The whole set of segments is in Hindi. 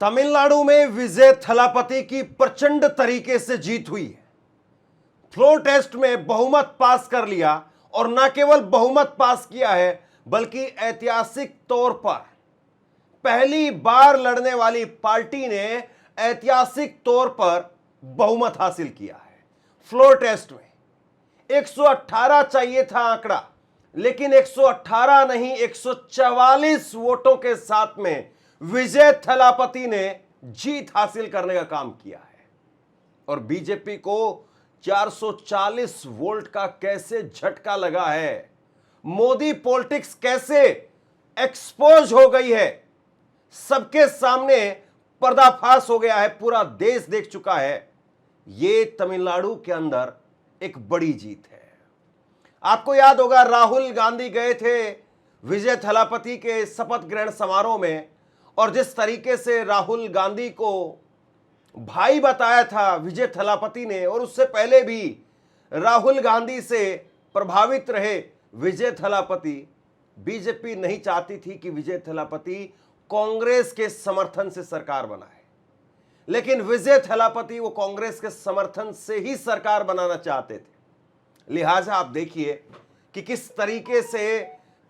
तमिलनाडु में विजय थलापति की प्रचंड तरीके से जीत हुई है। फ्लोर टेस्ट में बहुमत पास कर लिया और न केवल बहुमत पास किया है बल्कि ऐतिहासिक तौर पर पहली बार लड़ने वाली पार्टी ने ऐतिहासिक तौर पर बहुमत हासिल किया है। फ्लोर टेस्ट में 118 चाहिए था आंकड़ा, लेकिन 118 नहीं 144 वोटों के साथ में विजय थलापति ने जीत हासिल करने का काम किया है। और बीजेपी को 440 वोल्ट का कैसे झटका लगा है, मोदी पॉलिटिक्स कैसे एक्सपोज हो गई है, सबके सामने पर्दाफाश हो गया है, पूरा देश देख चुका है। यह तमिलनाडु के अंदर एक बड़ी जीत है। आपको याद होगा राहुल गांधी गए थे विजय थलापति के शपथ ग्रहण समारोह में, और जिस तरीके से राहुल गांधी को भाई बताया था विजय थलापति ने, और उससे पहले भी राहुल गांधी से प्रभावित रहे विजय थलापति। बीजेपी नहीं चाहती थी कि विजय थलापति कांग्रेस के समर्थन से सरकार बनाए, लेकिन विजय थलापति वो कांग्रेस के समर्थन से ही सरकार बनाना चाहते थे। लिहाजा आप देखिए कि किस तरीके से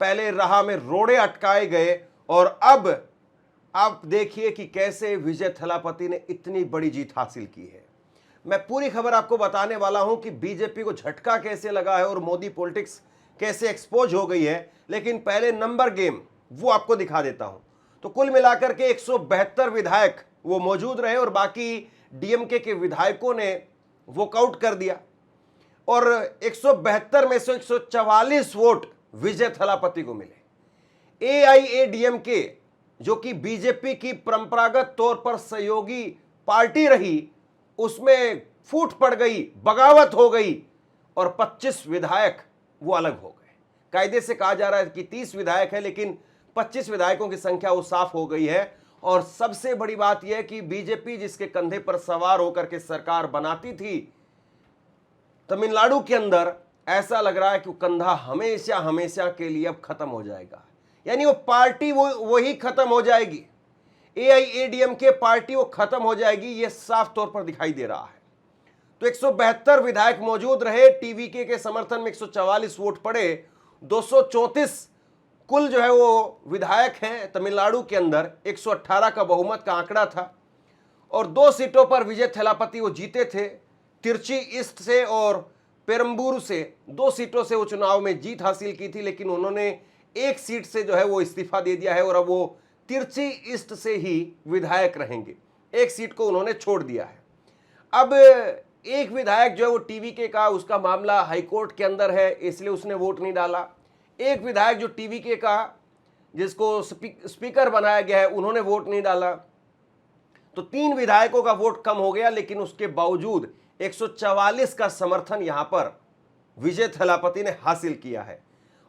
पहले राह में रोड़े अटकाए गए, और अब आप देखिए कि कैसे विजय थलापति ने इतनी बड़ी जीत हासिल की है। मैं पूरी खबर आपको बताने वाला हूं कि बीजेपी को झटका कैसे लगा है और मोदी पॉलिटिक्स कैसे एक्सपोज हो गई है, लेकिन पहले नंबर गेम वो आपको दिखा देता हूं। तो कुल मिलाकर के 172 विधायक वो मौजूद रहे और बाकी डीएमके के विधायकों ने वॉकआउट कर दिया, और 172 में से 144 वोट विजय थलापति को मिले। एआईएडीएमके जो कि बीजेपी की परंपरागत तौर पर सहयोगी पार्टी रही, उसमें फूट पड़ गई, बगावत हो गई, और 25 विधायक वो अलग हो गए। कायदे से कहा जा रहा है कि 30 विधायक है, लेकिन 25 विधायकों की संख्या वो साफ हो गई है। और सबसे बड़ी बात यह है कि बीजेपी जिसके कंधे पर सवार होकर के सरकार बनाती थी तमिलनाडु के अंदर, ऐसा लग रहा है कि वो कंधा हमेशा हमेशा के लिए अब खत्म हो जाएगा। यानी वो पार्टी वही खत्म हो जाएगी, एआईएडीएमके पार्टी वो खत्म हो जाएगी, ये साफ तौर पर दिखाई दे रहा है। तो 172 विधायक मौजूद रहे, टीवीके के समर्थन में 144 वोट पड़े, 234 कुल जो है वो विधायक हैं तमिलनाडु के अंदर। 118 का बहुमत का आंकड़ा था, और 2 सीटों पर विजय थलापति वो जीते थे। तिरची ईस्ट से और पेरम्बूर से 2 सीटों से वो चुनाव में जीत हासिल की थी, लेकिन उन्होंने एक सीट से जो है वो इस्तीफा दे दिया है, और अब वो तिरची ईस्ट से ही विधायक रहेंगे। एक सीट को उन्होंने छोड़ दिया है। अब एक विधायक जो है वो टीवीके का, उसका मामला हाईकोर्ट के अंदर है, इसलिए उसने वोट नहीं डाला। एक विधायक जो टीवीके का, जिसको स्पीकर बनाया गया है, उन्होंने वोट नहीं डाला। तो 3 विधायकों का वोट कम हो गया, लेकिन उसके बावजूद 144 का समर्थन यहां पर विजय थलापति ने हासिल किया है।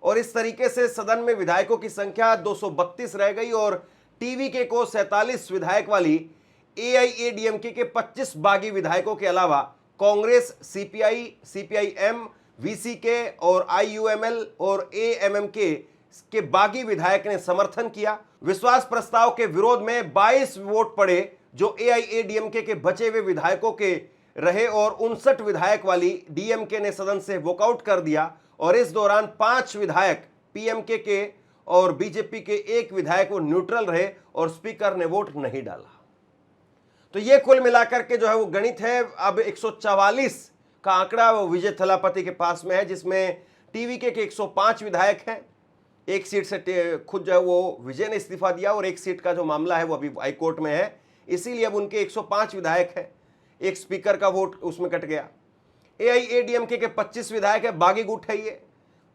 और इस तरीके से सदन में विधायकों की संख्या 232 रह गई, और टीवीके को 47 विधायक वाली एआईएडीएमके के 25 बागी विधायकों के अलावा कांग्रेस, सीपीआई, सीपीआईएम, वीसीके और आईयूएमएल और एएमएमके के बागी विधायक ने समर्थन किया। विश्वास प्रस्ताव के विरोध में 22 वोट पड़े जो एआईएडीएमके के बचे हुए विधायकों के रहे, और 59 विधायक वाली डीएमके ने सदन से वॉकआउट कर दिया। और इस दौरान 5 विधायक पीएमके के और बीजेपी के 1 विधायक वो न्यूट्रल रहे, और स्पीकर ने वोट नहीं डाला। तो ये कुल मिलाकर के जो है वो गणित है। अब 144 का आंकड़ा वो विजय थलापति के पास में है, जिसमें टीवीके के 105 विधायक हैं। एक सीट से खुद जो है वो विजय ने इस्तीफा दिया, और एक सीट का जो मामला है वो अभी हाईकोर्ट में है, इसीलिए अब उनके 105 विधायक हैं। एक स्पीकर का वोट उसमें कट गया। एआईएडीएमके के 25 विधायक है, बागी गुट है ये।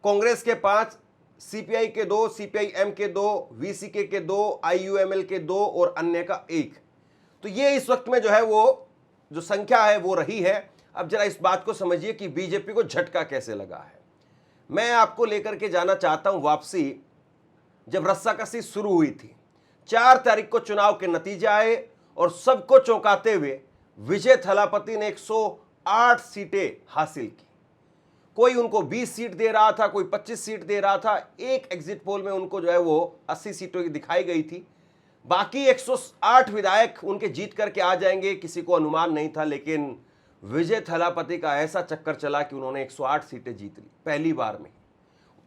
कांग्रेस के 5, सीपीआई के 2, सीपीआईएम के 2, वीसीके के 2, आईयूएमएल के 2 और अन्य का 1। तो ये इस वक्त में जो है वो जो संख्या है वो रही है। अब जरा इस बात को समझिए कि बीजेपी को झटका कैसे लगा है। मैं आपको लेकर के जाना चाहता हूं वापसी, जब रस्साकसी शुरू हुई थी। 4 तारीख को चुनाव के नतीजे आए, और सबको चौंकाते हुए विजय थलापति ने 108 सीटें हासिल की। कोई उनको 20 सीट दे रहा था, कोई 25 सीट दे रहा था। एक एग्जिट पोल में उनको जो है वो 80 सीटों की दिखाई गई थी। बाकी 108 विधायक उनके जीत करके आ जाएंगे, किसी को अनुमान नहीं था, लेकिन विजय थलापति का ऐसा चक्कर चला कि उन्होंने 108 सीटें जीत ली पहली बार में।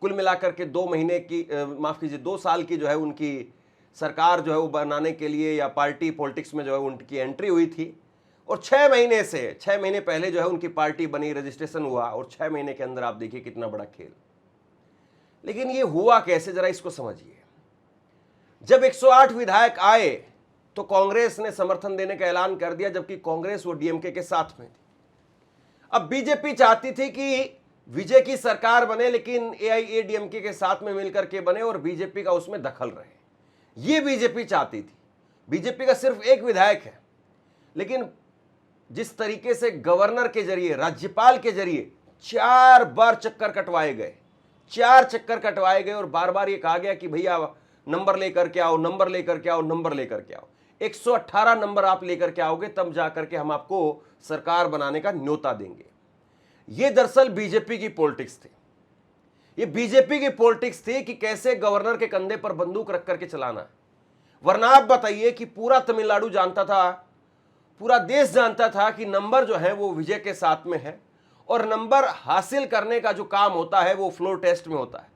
कुल मिलाकर के 2 महीने की माफ कीजिए 2 साल की जो है उनकी सरकार जो है वो बनाने के लिए या पार्टी पॉलिटिक्स में जो है उनकी एंट्री हुई थी, और 6 महीने पहले जो है उनकी पार्टी बनी, रजिस्ट्रेशन हुआ, और 6 महीने के अंदर आप देखिए कितना बड़ा खेल। लेकिन ये हुआ कैसे, जरा इसको समझिए। जब 108 विधायक आए तो कांग्रेस ने समर्थन देने का ऐलान कर दिया, जबकि कांग्रेस वो डीएमके के साथ में थी। अब बीजेपी चाहती थी कि विजय की सरकार बने, लेकिन एआईएडीएमके के साथ में मिलकर के बने और बीजेपी का उसमें दखल रहे, ये बीजेपी चाहती थी। बीजेपी का सिर्फ एक विधायक है, लेकिन जिस तरीके से गवर्नर के जरिए, राज्यपाल के जरिए 4 बार चक्कर कटवाए गए, 4 चक्कर कटवाए गए, और बार बार ये कहा गया कि भैया नंबर लेकर के आओ, नंबर लेकर के आओ, नंबर लेकर के आओ। 118 नंबर आप लेकर के आओगे तब जाकर के हम आपको सरकार बनाने का न्योता देंगे। ये दरअसल बीजेपी की पॉलिटिक्स थी। ये बीजेपी की पॉलिटिक्स थी कि कैसे गवर्नर के कंधे पर बंदूक रख करके चलाना है। वरना आप बताइए कि पूरा तमिलनाडु जानता था, पूरा देश जानता था कि नंबर जो है वो विजय के साथ में है, और नंबर हासिल करने का जो काम होता है वो फ्लोर टेस्ट में होता है,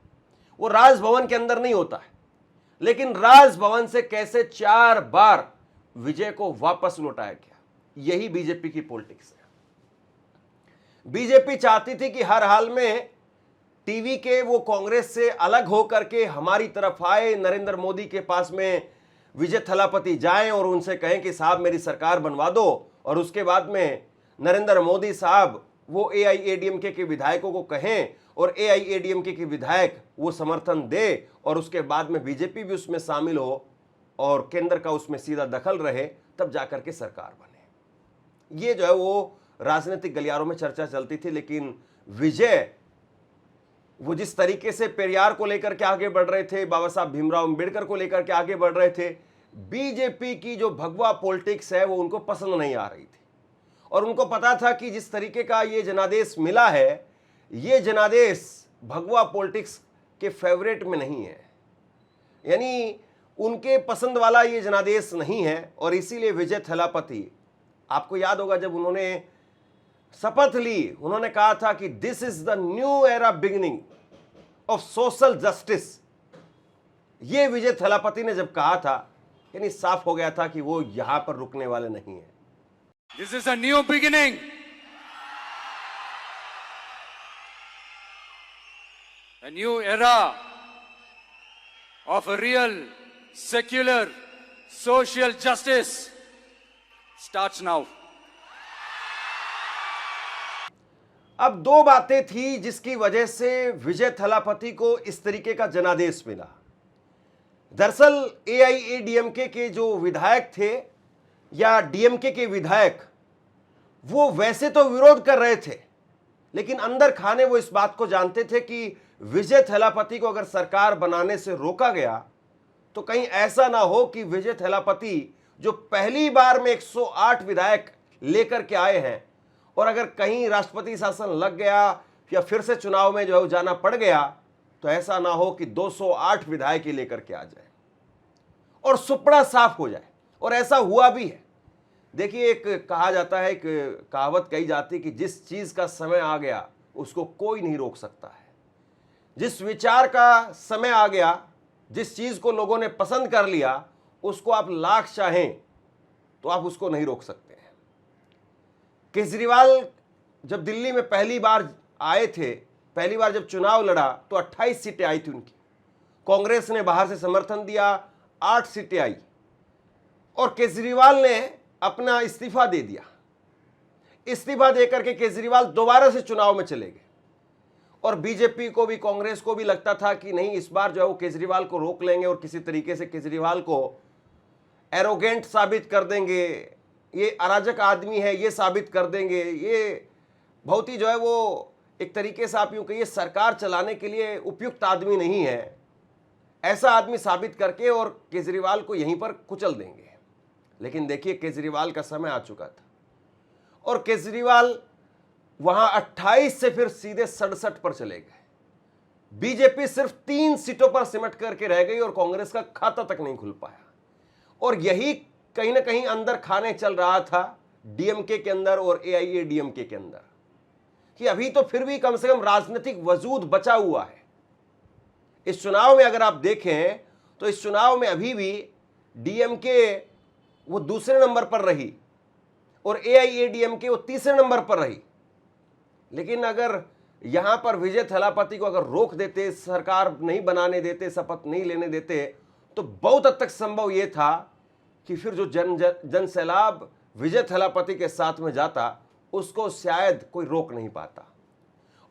वो राजभवन के अंदर नहीं होता है। लेकिन राजभवन से कैसे 4 बार विजय को वापस लौटाया गया, यही बीजेपी की पॉलिटिक्स है। बीजेपी चाहती थी कि हर हाल में टीवी के वो कांग्रेस से अलग होकर के हमारी तरफ आए, नरेंद्र मोदी के पास में विजय थलापति जाएं और उनसे कहें कि साहब मेरी सरकार बनवा दो, और उसके बाद में नरेंद्र मोदी साहब वो एआईएडीएमके के विधायकों को कहें और एआईएडीएमके के विधायक वो समर्थन दे, और उसके बाद में बीजेपी भी उसमें शामिल हो और केंद्र का उसमें सीधा दखल रहे, तब जाकर के सरकार बने। ये जो है वो राजनीतिक गलियारों में चर्चा चलती थी। लेकिन विजय वो जिस तरीके से पेरियार को लेकर के आगे बढ़ रहे थे, बाबा साहब भीमराव अंबेडकर को लेकर के आगे बढ़ रहे थे, बीजेपी की जो भगवा पॉलिटिक्स है वो उनको पसंद नहीं आ रही थी, और उनको पता था कि जिस तरीके का ये जनादेश मिला है, ये जनादेश भगवा पॉलिटिक्स के फेवरेट में नहीं है, यानी उनके पसंद वाला ये जनादेश नहीं है। और इसीलिए विजय थलापति, आपको याद होगा जब उन्होंने शपथ ली, उन्होंने कहा था कि this is the new era beginning of social justice. ये विजय थलापति ने जब कहा था, यानी साफ हो गया था कि वो यहां पर रुकने वाले नहीं है। This is a new beginning, a new era of a real secular social justice starts now. अब 2 बातें थी जिसकी वजह से विजय थलापति को इस तरीके का जनादेश मिला। दरअसल एआईएडीएमके के जो विधायक थे या डीएमके के विधायक, वो वैसे तो विरोध कर रहे थे, लेकिन अंदर खाने वो इस बात को जानते थे कि विजय थलापति को अगर सरकार बनाने से रोका गया तो कहीं ऐसा ना हो कि विजय थलापति जो पहली बार में 108 विधायक लेकर के आए हैं, और अगर कहीं राष्ट्रपति शासन लग गया या फिर से चुनाव में जो है जाना पड़ गया, तो ऐसा ना हो कि 208 विधायक ही लेकर के आ जाए और सुपड़ा साफ हो जाए। और ऐसा हुआ भी है। देखिए, एक कहा जाता है, एक कहावत कही जाती है कि जिस चीज का समय आ गया उसको कोई नहीं रोक सकता है। जिस विचार का समय आ गया, जिस चीज को लोगों ने पसंद कर लिया, उसको आप लाख चाहें तो आप उसको नहीं रोक सकते हैं। केजरीवाल जब दिल्ली में पहली बार आए थे, पहली बार जब चुनाव लड़ा तो 28 सीटें आई थी उनकी। कांग्रेस ने बाहर से समर्थन दिया, 8 सीटें आई, और केजरीवाल ने अपना इस्तीफा दे दिया। इस्तीफा देकर के केजरीवाल दोबारा से चुनाव में चले गए, और बीजेपी को भी कांग्रेस को भी लगता था कि नहीं, इस बार जो है वो केजरीवाल को रोक लेंगे और किसी तरीके से केजरीवाल को एरोगेंट साबित कर देंगे, ये अराजक आदमी है ये साबित कर देंगे, ये बहुत ही जो है वो एक तरीके से आप यूँ कहिए सरकार चलाने के लिए उपयुक्त आदमी नहीं है, ऐसा आदमी साबित करके और केजरीवाल को यहीं पर कुचल देंगे। लेकिन देखिए, केजरीवाल का समय आ चुका था और केजरीवाल वहां 28 से फिर सीधे 67 पर चले गए। बीजेपी सिर्फ 3 सीटों पर सिमट करके रह गई और कांग्रेस का खाता तक नहीं खुल पाया। और यही कहीं ना कहीं अंदर खाने चल रहा था डीएमके के अंदर और एआईएडीएमके के अंदर, कि अभी तो फिर भी कम से कम राजनीतिक वजूद बचा हुआ है। इस चुनाव में अगर आप देखें तो इस चुनाव में अभी भी डीएमके वो दूसरे नंबर पर रही और एआईएडीएमके वो तीसरे नंबर पर रही। लेकिन अगर यहां पर विजय थलापति को अगर रोक देते, सरकार नहीं बनाने देते, शपथ नहीं लेने देते, तो बहुत हद तक संभव यह था कि फिर जो जन सैलाब विजय थलापति के साथ में जाता उसको शायद कोई रोक नहीं पाता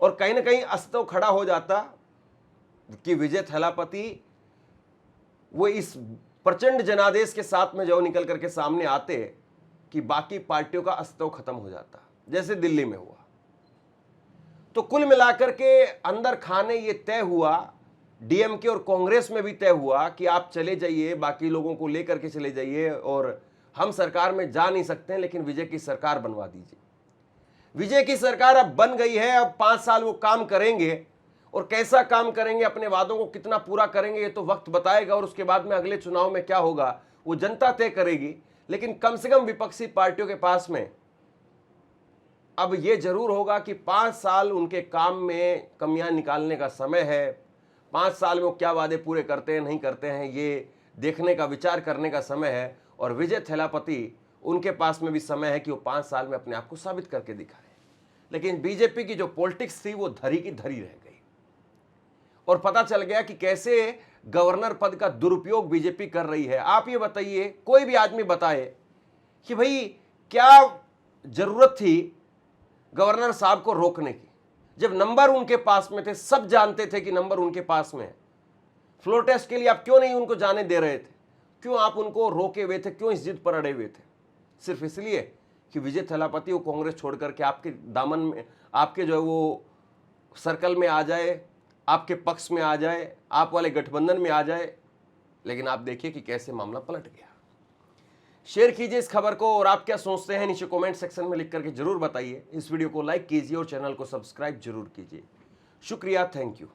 और कहीं ना कहीं अस्तित्व खड़ा हो जाता कि विजय थलापति वो इस प्रचंड जनादेश के साथ में जो निकल करके सामने आते कि बाकी पार्टियों का अस्तित्व खत्म हो जाता, जैसे दिल्ली में हुआ। तो कुल मिलाकर के अंदर खाने ये तय हुआ, डीएमके और कांग्रेस में भी तय हुआ कि आप चले जाइए, बाकी लोगों को लेकर के चले जाइए और हम सरकार में जा नहीं सकते हैं, लेकिन विजय की सरकार बनवा दीजिए। विजय की सरकार अब बन गई है, अब 5 साल वो काम करेंगे और कैसा काम करेंगे, अपने वादों को कितना पूरा करेंगे, ये तो वक्त बताएगा और उसके बाद में अगले चुनाव में क्या होगा वो जनता तय करेगी। लेकिन कम से कम विपक्षी पार्टियों के पास में अब ये जरूर होगा कि 5 साल उनके काम में कमियां निकालने का समय है। 5 साल में वो क्या वादे पूरे करते हैं नहीं करते हैं ये देखने का, विचार करने का समय है। और विजय थलापति उनके पास में भी समय है कि वो 5 साल में अपने आप को साबित करके दिखाए। लेकिन बीजेपी की जो पॉलिटिक्स थी वो धरी की धरी रह गई और पता चल गया कि कैसे गवर्नर पद का दुरुपयोग बीजेपी कर रही है। आप ये बताइए, कोई भी आदमी बताए कि भाई क्या जरूरत थी गवर्नर साहब को रोकने की, जब नंबर उनके पास में थे, सब जानते थे कि नंबर उनके पास में है। फ्लोर टेस्ट के लिए आप क्यों नहीं उनको जाने दे रहे थे, क्यों आप उनको रोके हुए थे, क्यों इस जिद पर अड़े हुए थे? सिर्फ इसलिए कि विजय थलापति वो कांग्रेस छोड़ करके आपके दामन में, आपके जो है वो सर्कल में आ जाए, आपके पक्ष में आ जाए, आप वाले गठबंधन में आ जाए। लेकिन आप देखिए कि कैसे मामला पलट गया। शेयर कीजिए इस खबर को और आप क्या सोचते हैं नीचे कमेंट सेक्शन में लिख करके जरूर बताइए। इस वीडियो को लाइक कीजिए और चैनल को सब्सक्राइब जरूर कीजिए। शुक्रिया, थैंक यू।